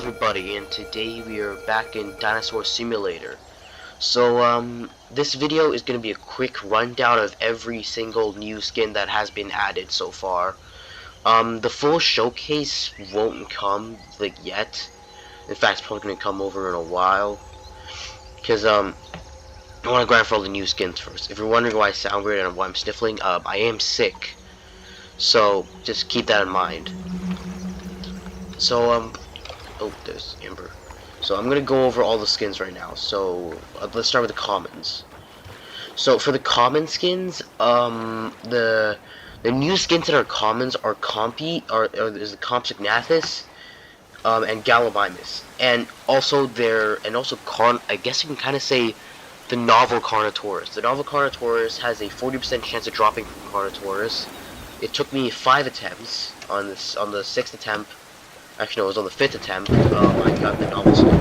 everybody, and today we are back in Dinosaur Simulator. So, this video is going to be a quick rundown of every single new skin that has been added so far. The full showcase won't come, yet. In fact, it's probably going to come over in a while. Because, I want to grind for all the new skins first. If you're wondering why I sound weird and why I'm sniffling, I am sick. So, just keep that in mind. So, oh, there's Ember. So I'm gonna go over all the skins right now. So let's start with the commons. So for the common skins, the new skins that are commons are is the Compsognathus, and Gallimimus, and also I guess you can kind of say the novel Carnotaurus. The novel Carnotaurus has a 40% chance of dropping from Carnotaurus. It took me 5 attempts on this. On the 6th attempt. Actually, no, it was on the 5th attempt. I got the novel skin.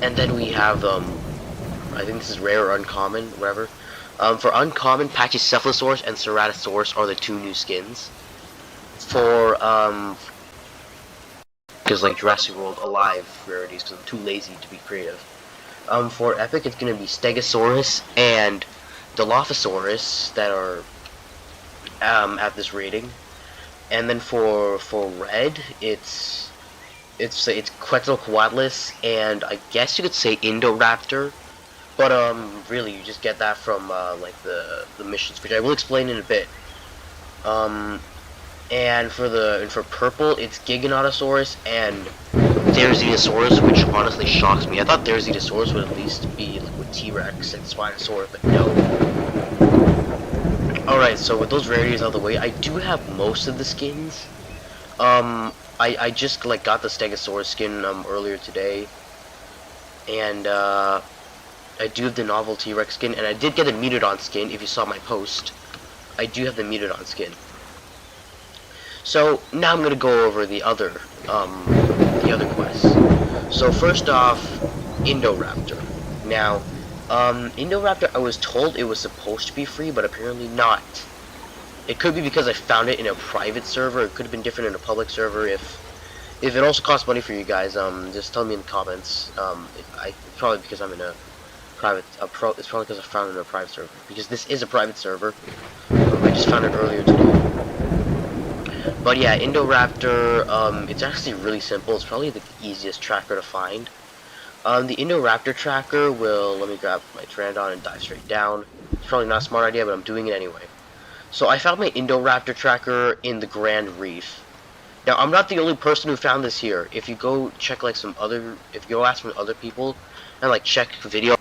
And then we have, I think this is rare or uncommon, whatever. For uncommon, Pachycephalosaurus and Ceratosaurus are the 2 new skins. For, because like Jurassic World Alive rarities, because I'm too lazy to be creative. For epic, it's going to be Stegosaurus and Dilophosaurus that are, at this rating. And then for red, it's Quetzalcoatlus, and I guess you could say Indoraptor, but really you just get that from like the missions, which I will explain in a bit. And for purple, it's Giganotosaurus and Therizinosaurus, which honestly shocks me. I thought Therizinosaurus would at least be like with T-Rex and Spinosaurus, but no. Alright, so with those rarities out of the way, I do have most of the skins. I just got the Stegosaurus skin earlier today, and I do have the novel T-Rex skin, and I did get the Megalodon skin. If you saw my post, I do have the Megalodon skin. So now I'm gonna go over the other quests. So first off, Indoraptor. Now, Indoraptor, I was told it was supposed to be free, but apparently not. It could be because I found it in a private server. It could have been different in a public server. If it also costs money for you guys, just tell me in the comments. It's probably because I'm in a private. It's probably because I found it in a private server. Because this is a private server. I just found it earlier today. But yeah, Indoraptor. It's actually really simple. It's probably the easiest tracker to find. The Indoraptor tracker will, let me grab my Pteranodon and dive straight down. It's probably not a smart idea, but I'm doing it anyway. So I found my Indoraptor tracker in the Grand Reef. Now, I'm not the only person who found this here. If you go check if you go ask from other people and check video.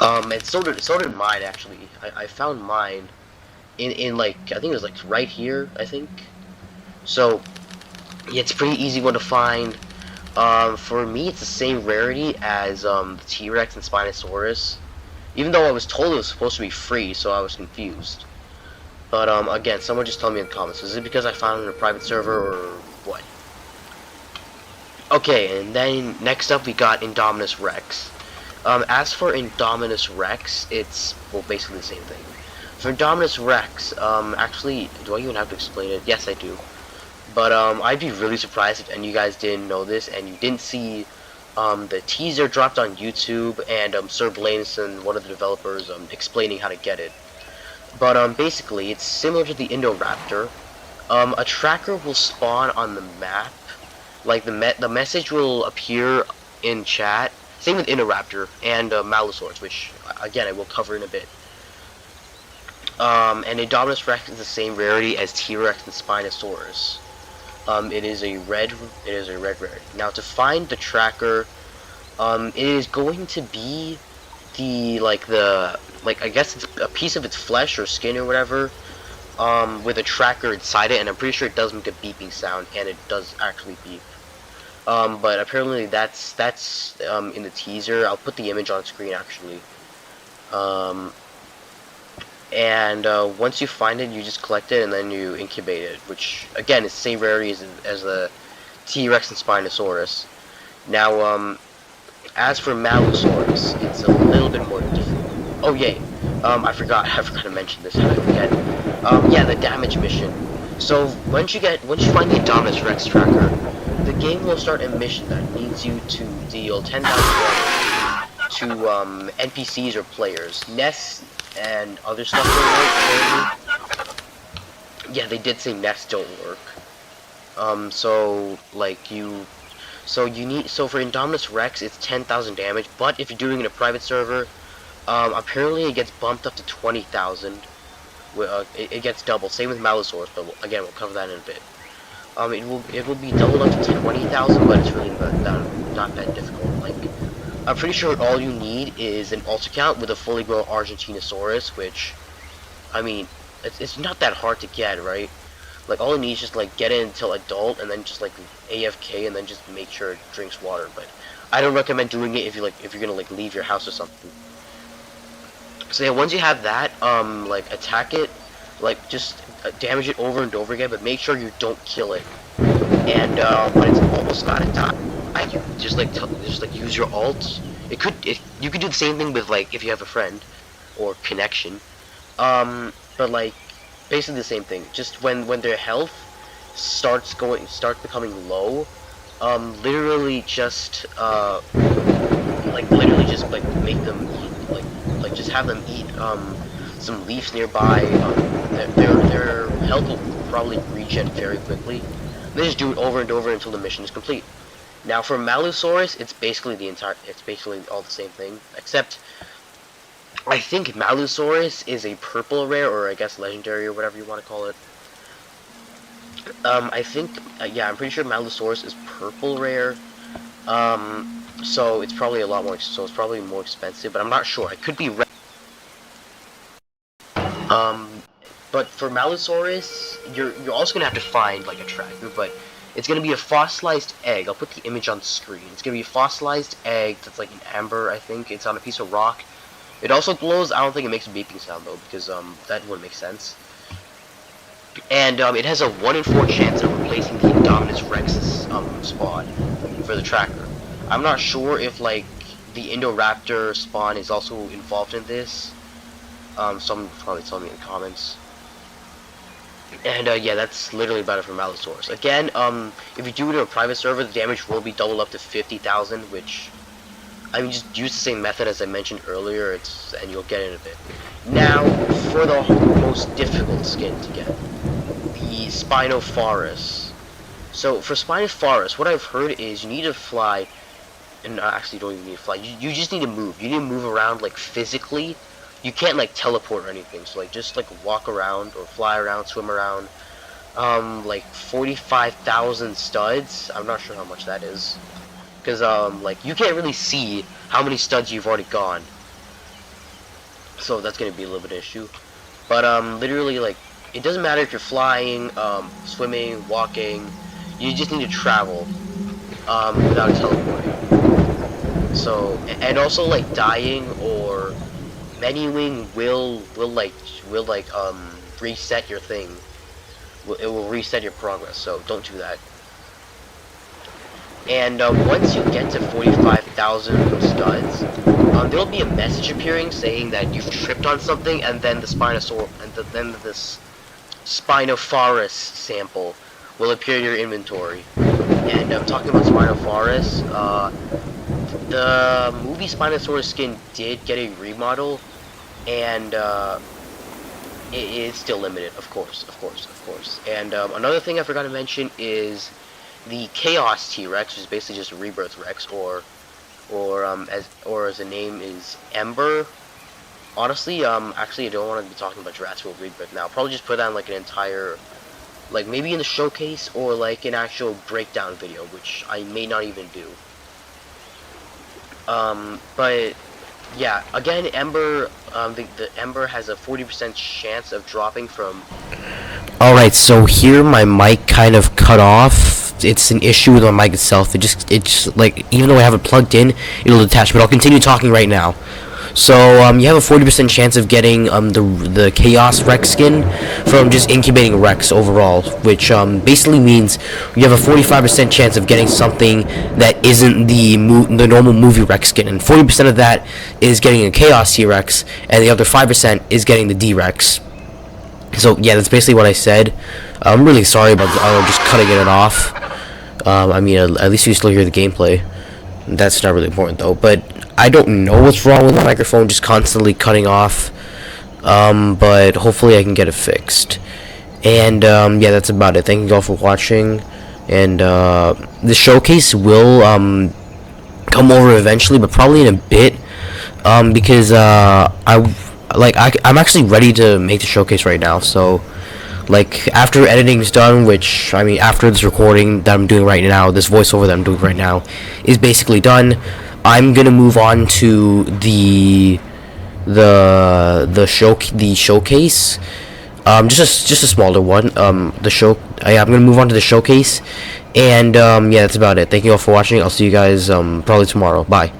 And so did mine actually. I found mine in I think it was right here, I think. So, yeah, it's a pretty easy one to find. For me, it's the same rarity as the T-Rex and Spinosaurus. Even though I was told it was supposed to be free, so I was confused. But, again, someone just tell me in the comments. Is it because I found it in a private server, or what? Okay, and then next up we got Indominus Rex. As for Indominus Rex, it's, well, basically the same thing. For Indominus Rex, actually, do I even have to explain it? Yes, I do. But I'd be really surprised if any of you guys didn't know this and you didn't see the teaser dropped on YouTube and Sir Blainson, one of the developers, explaining how to get it. But basically, it's similar to the Indoraptor. A tracker will spawn on the map. The message will appear in chat. Same with Indoraptor and Malosaurus, which again I will cover in a bit. And Indominus Rex is the same rarity as T-Rex and Spinosaurus. It is a red rarity. Now to find the tracker, it is going to be I guess it's a piece of its flesh or skin or whatever, with a tracker inside it, and I'm pretty sure it does make a beeping sound, and it does actually beep. But apparently that's in the teaser. I'll put the image on screen actually. And once you find it, you just collect it and then you incubate it, which again is the same rarity as the T-Rex and Spinosaurus. Now, as for Malosaurus, it's a little bit more difficult. Oh yay! I forgot to mention this. How did I forget? Yeah, the damage mission. So once you find the Indominus Rex tracker, the game will start a mission that needs you to deal 10,000 damage to NPCs or players. Nests and other stuff don't work, apparently. Yeah, they did say nests don't work. So like so for Indominus Rex, it's 10,000 damage, but if you're doing it in a private server, apparently it gets bumped up to 20,000. It gets double. Same with Malosaurus, but again, we'll cover that in a bit. It will be doubled up to 20,000, but it's really not that difficult. Like, I'm pretty sure all you need is an alt account with a fully grown Argentinosaurus, which, I mean, it's not that hard to get, right? Like, all you need is just like get it until adult, and then just like AFK, and then just make sure it drinks water. But I don't recommend doing it if you're gonna like leave your house or something. So yeah, once you have that, like attack it, like just damage it over and over again, but make sure you don't kill it. And when it's almost gotta die, you just like use your alt. You could do the same thing with like if you have a friend or connection, but like basically the same thing. Just when their health starts becoming low, literally just like make them eat like just have them eat some leaves nearby. Their health will probably regen very quickly. They just do it over and over until the mission is complete. Now for Malosaurus, it's basically all the same thing, except I think Malosaurus is a purple rare, or I guess legendary, or whatever you want to call it. I think yeah, I'm pretty sure Malosaurus is purple rare. So it's probably it's probably more expensive, but I'm not sure. I could be red. But for Malosaurus, you're also gonna have to find like a tracker, but it's gonna be a fossilized egg. I'll put the image on screen. It's gonna be a fossilized egg that's like an amber, I think. It's on a piece of rock. It also glows. I don't think it makes a beeping sound though, because that wouldn't make sense. And it has a 1 in 4 chance of replacing the Indominus Rex's spawn for the tracker. I'm not sure if like the Indoraptor spawn is also involved in this. Someone probably tell me in the comments. And yeah, that's literally about it for Malosaurus. Again, if you do it in a private server, the damage will be doubled up to 50,000, which I mean, just use the same method as I mentioned earlier. And you'll get it in a bit. Now, for the most difficult skin to get, the Spinosaurus. So for Spinosaurus, what I've heard is you need to fly, and actually you don't even need to fly. You just need to move. You need to move around like physically. You can't like teleport or anything. So like just like walk around or fly around, swim around. Like 45,000 studs. I'm not sure how much that is, because like you can't really see how many studs you've already gone. So that's gonna be a little bit of an issue. But literally like it doesn't matter if you're flying, swimming, walking. You just need to travel without teleporting. So and also like dying or menuing will reset your thing. It will reset your progress. So don't do that. And once you get to 45,000 studs, there'll be a message appearing saying that you've tripped on something, and then the then this Spinosaurus sample will appear in your inventory. And I'm talking about Spinosaurus. The movie Spinosaurus skin did get a remodel, and it is still limited, of course. And another thing I forgot to mention is the Chaos T-Rex, which is basically just a Rebirth Rex, or as the name is, Ember. Honestly, actually, I don't want to be talking about Jurassic World Rebirth now. I'll probably just put on like an entire, like maybe in the showcase or like an actual breakdown video, which I may not even do. But yeah, again, Ember, the Ember has a 40% chance of dropping from. Alright, so here my mic kind of cut off. It's an issue with my mic itself. It's like, even though I have it plugged in, it'll detach, but I'll continue talking right now. So, you have a 40% chance of getting, the Chaos Rex skin from just incubating Rex overall, which, basically means you have a 45% chance of getting something that isn't the normal movie Rex skin, and 40% of that is getting a Chaos T-Rex, and the other 5% is getting the D-Rex. So yeah, that's basically what I said. I'm really sorry about just cutting it off. I mean, at least you still hear the gameplay. That's not really important though. But I don't know what's wrong with the microphone, just constantly cutting off. But hopefully I can get it fixed. And yeah, that's about it. Thank you all for watching. And the showcase will come over eventually, but probably in a bit. Because I'm actually ready to make the showcase right now. So like after editing's done, which I mean after this recording that I'm doing right now, this voiceover that I'm doing right now is basically done. I'm gonna move on to the showcase. Just a smaller one. I'm gonna move on to the showcase, and yeah, that's about it. Thank you all for watching. I'll see you guys probably tomorrow. Bye.